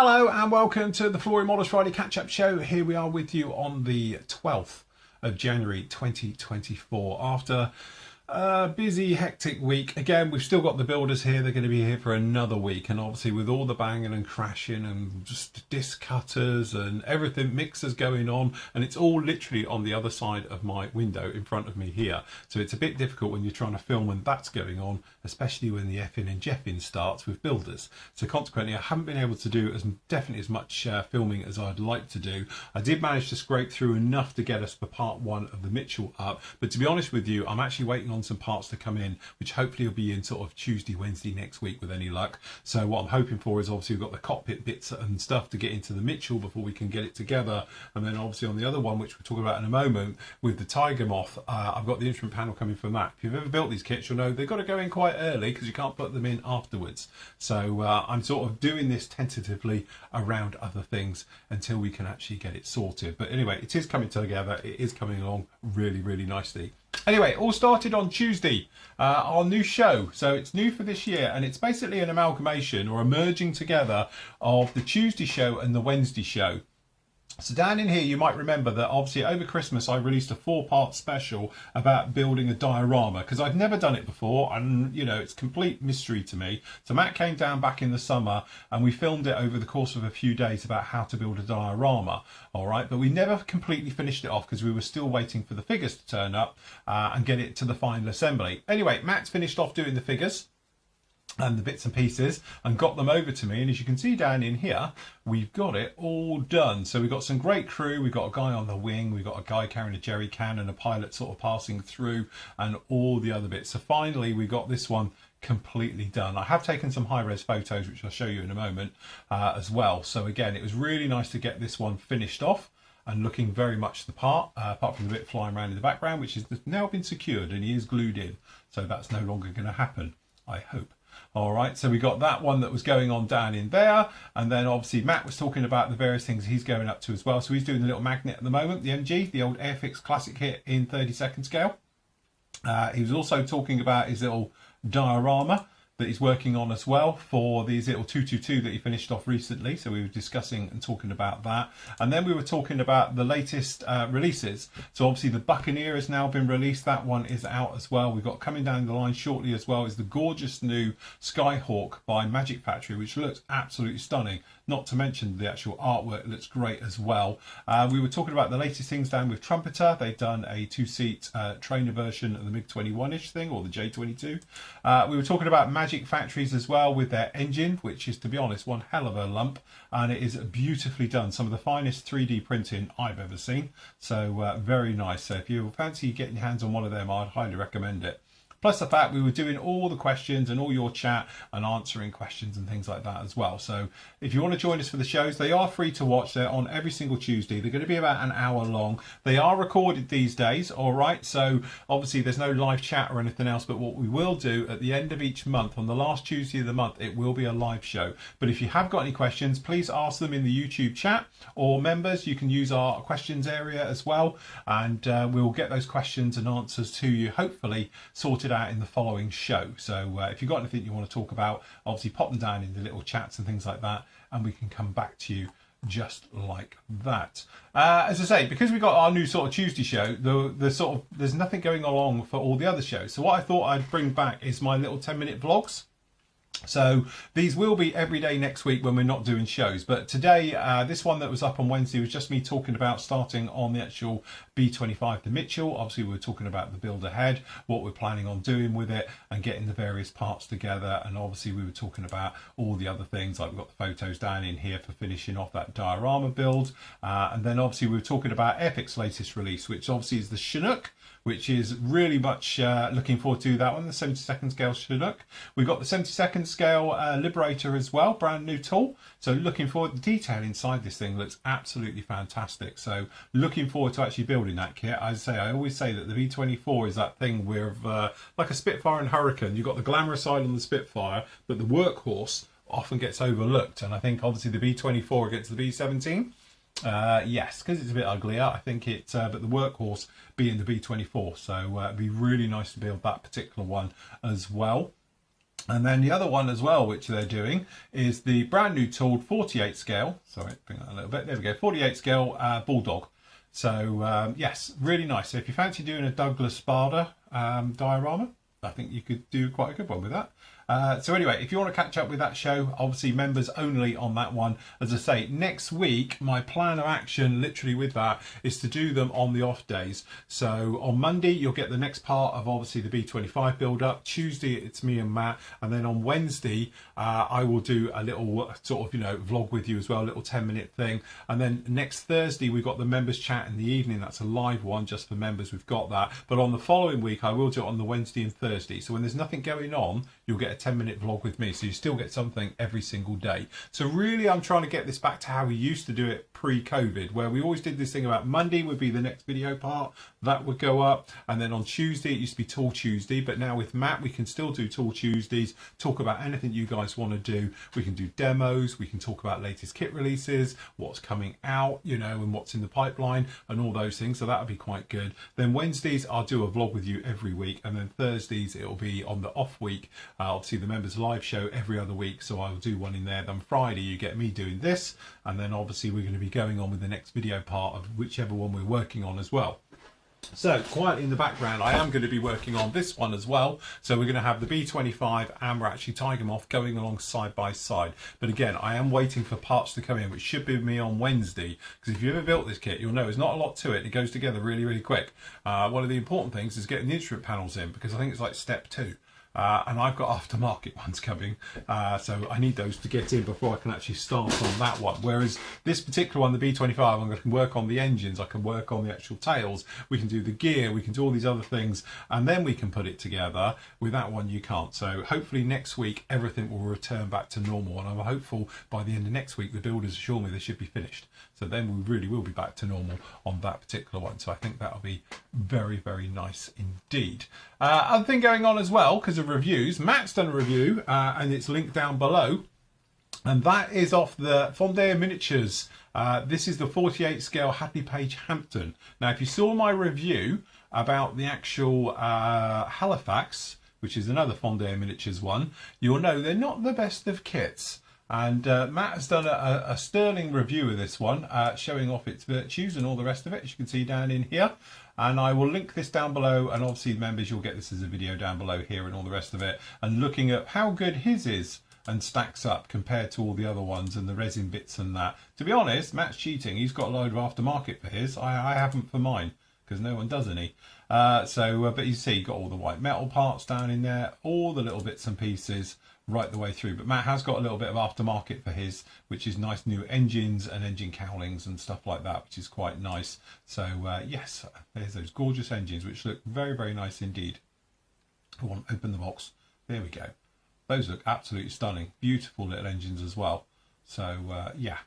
Hello and welcome to the Flory Models Friday catch-up show. Here we are with you on the 12th of January 2024 after a busy, hectic week. Again, we've still got the builders here. They're going to be here for another week, and obviously with all the banging and crashing and just disc cutters and everything, mixers going on, and it's all literally on the other side of my window in front of me here. So it's a bit difficult when you're trying to film when that's going on, especially when the effing and jeffing starts with builders. So consequently, I haven't been able to do as much filming as I'd like to do. I did manage to scrape through enough to get us for part one of the Mitchell up, but to be honest with you, I'm actually waiting on some parts to come in, which hopefully will be in sort of Tuesday, Wednesday next week with any luck. So what I'm hoping for is obviously we've got the cockpit bits and stuff to get into the Mitchell before we can get it together, and then obviously on the other one, which we'll talk about in a moment, with the Tiger Moth, I've got the instrument panel coming from that. If you've ever built these kits, you'll know they've got to go in quite early because you can't put them in afterwards. So I'm sort of doing this tentatively around other things until we can actually get it sorted. But anyway, it is coming together. It is coming along really, really nicely. Anyway, it all started on Tuesday, our new show. So it's new for this year, and it's basically an amalgamation or a merging together of the Tuesday show and the Wednesday show. So down in here, you might remember that obviously over Christmas, I released a 4-part special about building a diorama because I've never done it before, and you know, it's complete mystery to me. So Matt came down back in the summer and we filmed it over the course of a few days about how to build a diorama. All right, but we never completely finished it off because we were still waiting for the figures to turn up and get it to the final assembly. Anyway, Matt's finished off doing the figures and the bits and pieces and got them over to me, and as you can see down in here, we've got it all done. So we've got some great crew, we've got a guy on the wing, we've got a guy carrying a jerry can and a pilot sort of passing through and all the other bits. So finally we got this one completely done. I have taken some high-res photos which I'll show you in a moment as well. So again, it was really nice to get this one finished off and looking very much the part, apart from the bit flying around in the background, which has now been secured and he is glued in, so that's no longer going to happen, I hope. All right, so we got that one that was going on down in there, and then obviously Matt was talking about the various things he's going up to as well. So he's doing the little magnet at the moment, the MG, the old Airfix classic hit in 32nd scale. He was also talking about his little diorama that he's working on as well for these little 222 that he finished off recently. So we were discussing and talking about that. And then we were talking about the latest releases. So obviously the Buccaneer has now been released. That one is out as well. We've got coming down the line shortly as well is the gorgeous new Skyhawk by Magic Factory, which looks absolutely stunning. Not to mention the actual artwork looks great as well. We were talking about the latest things down with Trumpeter. They've done a 2-seat trainer version of the MiG-21-ish thing, or the J-22. We were talking about Magic Factories as well with their engine, which is, to be honest, one hell of a lump, and it is beautifully done. Some of the finest 3D printing I've ever seen. So very nice. So if you fancy getting your hands on one of them, I'd highly recommend it. Plus the fact we were doing all the questions and all your chat and answering questions and things like that as well. So if you want to join us for the shows, they are free to watch. They're on every single Tuesday. They're going to be about an hour long. They are recorded these days, all right? So obviously there's no live chat or anything else, but what we will do at the end of each month, on the last Tuesday of the month, it will be a live show. But if you have got any questions, please ask them in the YouTube chat, or members, you can use our questions area as well, and we'll get those questions and answers to you, hopefully sorted out in the following show. So if you've got anything you want to talk about, obviously pop them down in the little chats and things like that, and we can come back to you just like that. As I say, because we got our new sort of Tuesday show, there's nothing going along for all the other shows. So what I thought I'd bring back is my little 10-minute vlogs. So these will be every day next week when we're not doing shows. But today, this one that was up on Wednesday was just me talking about starting on the actual B25, the Mitchell. Obviously, we were talking about the build ahead, what we're planning on doing with it and getting the various parts together. And obviously, we were talking about all the other things, like we've got the photos down in here for finishing off that diorama build. And then obviously, we were talking about Airfix's latest release, which obviously is the Chinook, which is really much looking forward to that one, the 72nd scale Chinook. We've got the 72nd scale Liberator as well, brand new tool. So looking forward, the detail inside this thing looks absolutely fantastic. So looking forward to actually building that kit. As I say, I always say that the V24 is that thing with like a Spitfire and Hurricane. You've got the glamorous side on the Spitfire, but the workhorse often gets overlooked. And I think obviously the V24 against the V17, yes, because it's a bit uglier, I think it, but the workhorse being the B24, so it'd be really nice to build that particular one as well. And then the other one as well, which they're doing, is the brand new tooled 48 scale. Sorry, bring that a little bit. There we go. 48 scale Bulldog. So yes, really nice. So if you fancy doing a Douglas Sparta diorama, I think you could do quite a good one with that. So anyway, if you want to catch up with that show, obviously members only on that one. As I say, next week, my plan of action literally with that is to do them on the off days. So on Monday, you'll get the next part of obviously the B25 build up. Tuesday, it's me and Matt. And then on Wednesday, I will do a little sort of, vlog with you as well, a little 10-minute thing. And then next Thursday, we've got the members chat in the evening. That's a live one just for members. We've got that. But on the following week, I will do it on the Wednesday and Thursday. So when there's nothing going on, you'll get a 10-minute vlog with me, so you still get something every single day. So really I'm trying to get this back to how we used to do it pre-COVID, where we always did this thing about Monday would be the next video part, that would go up, and then on Tuesday it used to be Tool Tuesday, but now with Matt we can still do Tool Tuesdays, talk about anything you guys want to do. We can do demos, we can talk about latest kit releases, what's coming out, and what's in the pipeline and all those things, so that'll be quite good. Then Wednesdays I'll do a vlog with you every week, and then Thursdays it'll be on the off week. Obviously the members live show every other week, so I'll do one in there. Then Friday you get me doing this, and then obviously we're going to be going on with the next video part of whichever one we're working on as well. So quietly in the background I am going to be working on this one as well. So we're going to have the B25 and we're actually Tiger Moth going along side by side. But again, I am waiting for parts to come in, which should be me on Wednesday, because if you ever built this kit, you'll know there's not a lot to it. It goes together really, really quick. One of the important things is getting the instrument panels in, because I think it's like step 2. And I've got aftermarket ones coming, so I need those to get in before I can actually start on that one. Whereas this particular one, the B25, I'm going to work on the engines, I can work on the actual tails, we can do the gear, we can do all these other things, and then we can put it together. With that one you can't. So hopefully next week everything will return back to normal, and I'm hopeful by the end of next week the builders assure me they should be finished. So then we really will be back to normal on that particular one. So I think that'll be very, very nice indeed. Other thing going on as well, because of reviews, Matt's done a review and it's linked down below. And that is off the Fondea Miniatures. This is the 48 scale Hadley Page Hampton. Now, if you saw my review about the actual Halifax, which is another Fondea Miniatures one, you'll know they're not the best of kits. And Matt has done a sterling review of this one, showing off its virtues and all the rest of it, as you can see down in here. And I will link this down below, and obviously members, you'll get this as a video down below here and all the rest of it, and looking at how good his is and stacks up compared to all the other ones and the resin bits and that. To be honest, Matt's cheating. He's got a load of aftermarket for his. I haven't for mine, because no one does any. But you see, you've got all the white metal parts down in there, all the little bits and pieces right the way through. But Matt has got a little bit of aftermarket for his, which is nice new engines and engine cowlings and stuff like that, which is quite nice. So yes, there's those gorgeous engines which look very, very nice indeed. I want to open the box. There we go. Those look absolutely stunning. Beautiful little engines as well. So yeah,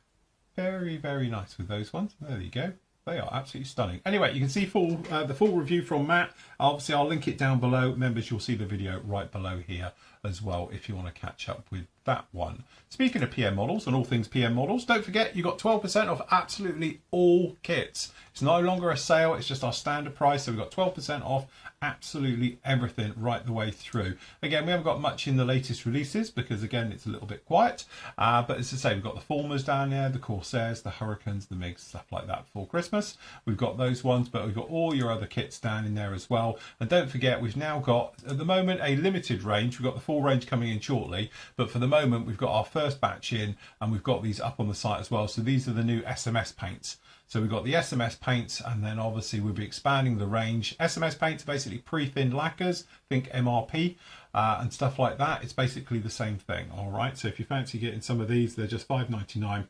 very, very nice with those ones. There you go. They are absolutely stunning. Anyway, you can see the full review from Matt. Obviously, I'll link it down below. Members, you'll see the video right below here as well if you want to catch up with that one. Speaking of PM models and all things PM models, don't forget you got 12% off absolutely all kits. It's no longer a sale, it's just our standard price. So we've got 12% off absolutely everything right the way through. Again, we haven't got much in the latest releases because again, it's a little bit quiet. But as I say, we've got the Formers down there, the Corsairs, the Hurricanes, the MiGs, stuff like that for Christmas. We've got those ones, but we've got all your other kits down in there as well. And don't forget, we've now got, at the moment, a limited range. We've got the full range coming in shortly, but for the moment, we've got our first batch in and we've got these up on the site as well. So these are the new SMS paints. So we've got the SMS paints, and then obviously we'll be expanding the range. SMS paints are basically pre-thinned lacquers, think MRP and stuff like that. It's basically the same thing, all right? So if you fancy getting some of these, they're just $5.99.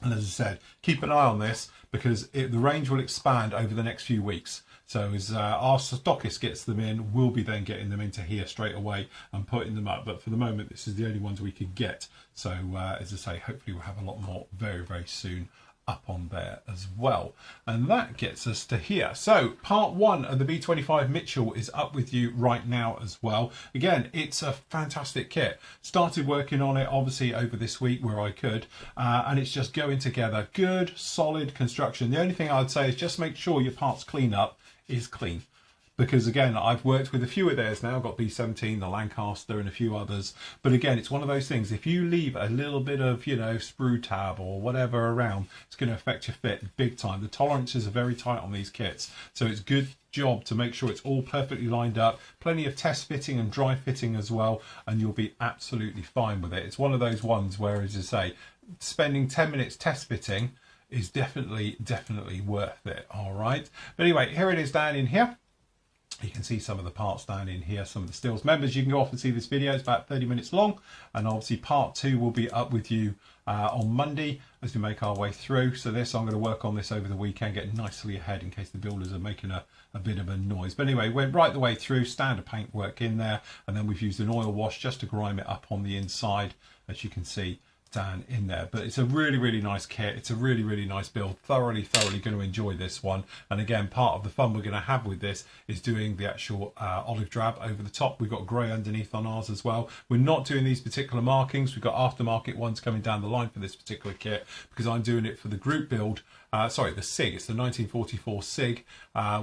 And as I said, keep an eye on this because the range will expand over the next few weeks. So as our stockist gets them in, we'll be then getting them into here straight away and putting them up. But for the moment, this is the only ones we could get. So as I say, hopefully we'll have a lot more very, very soon up on there as well. And that gets us to here. So part 1 of the B25 Mitchell is up with you right now as well. Again, it's a fantastic kit. Started working on it obviously over this week where I could, and it's just going together. Good, solid construction. The only thing I'd say is just make sure your parts clean up is clean. because again, I've worked with a few of theirs now. I've got B17, the Lancaster, and a few others. But again, it's one of those things. If you leave a little bit of, sprue tab or whatever around, it's going to affect your fit big time. The tolerances are very tight on these kits, so it's good job to make sure it's all perfectly lined up, plenty of test fitting and dry fitting as well, and you'll be absolutely fine with it. It's one of those ones where, as I say, spending 10 minutes test fitting is definitely worth it. All right, but anyway, here it is down in here. You can see some of the parts down in here, some of the stills. Members, you can go off and see this video. It's about 30 minutes long, and obviously part 2 will be up with you on Monday as we make our way through. So I'm going to work on this over the weekend, get nicely ahead in case the builders are making a bit of a noise. But anyway, went right the way through, standard paint work in there, and then we've used an oil wash just to grime it up on the inside, as you can see down in there. But it's a really nice kit. It's a really nice build. Thoroughly going to enjoy this one. And again, part of the fun we're going to have with this is doing the actual olive drab over the top. We've got grey underneath on ours as well. We're not doing these particular markings. We've got aftermarket ones coming down the line for this particular kit because I'm doing it for the group build. The SIG. It's the 1944 SIG,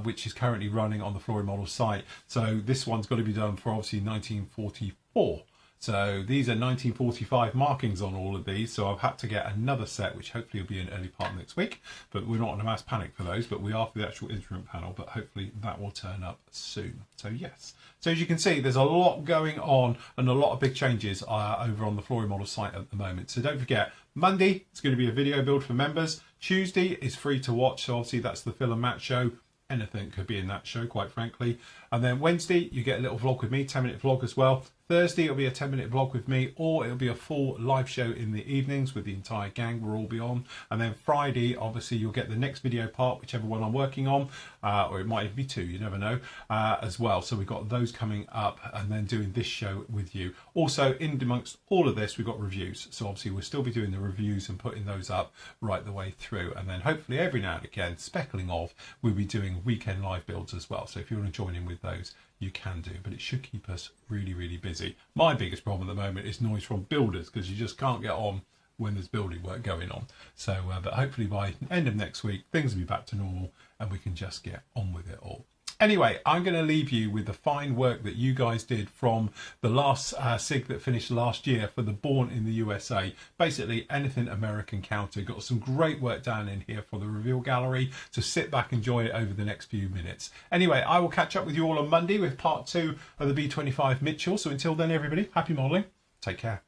which is currently running on the Flory Models site. So this one's got to be done for obviously 1944. So these are 1945 markings on all of these. So I've had to get another set, which hopefully will be in early part of next week. But we're not in a mass panic for those, but we are for the actual instrument panel. But hopefully that will turn up soon. So yes. So as you can see, there's a lot going on and a lot of big changes over on the Flory Models site at the moment. So don't forget, Monday, it's going to be a video build for members. Tuesday is free to watch. So obviously that's the Phil and Matt show. Anything could be in that show, quite frankly. And then Wednesday, you get a little vlog with me, 10-minute vlog as well. Thursday, it'll be a 10-minute vlog with me, or it'll be a full live show in the evenings with the entire gang. We'll all be on. And then Friday, obviously, you'll get the next video part, whichever one I'm working on, or it might even be 2, you never know, as well. So we've got those coming up, and then doing this show with you. Also, in amongst all of this, we've got reviews. So obviously, we'll still be doing the reviews and putting those up right the way through. And then hopefully every now and again, speckling of, we'll be doing weekend live builds as well. So if you want to join in with those, you can do, but it should keep us really busy. My biggest problem at the moment is noise from builders, because you just can't get on when there's building work going on. So but hopefully by end of next week things will be back to normal and we can just get on with it all. Anyway, I'm going to leave you with the fine work that you guys did from the last SIG that finished last year for the Born in the USA. Basically, anything American counter. Got some great work down in here for the reveal gallery. So sit back and enjoy it over the next few minutes. Anyway, I will catch up with you all on Monday with part 2 of the B25 Mitchell. So until then, everybody, happy modelling. Take care.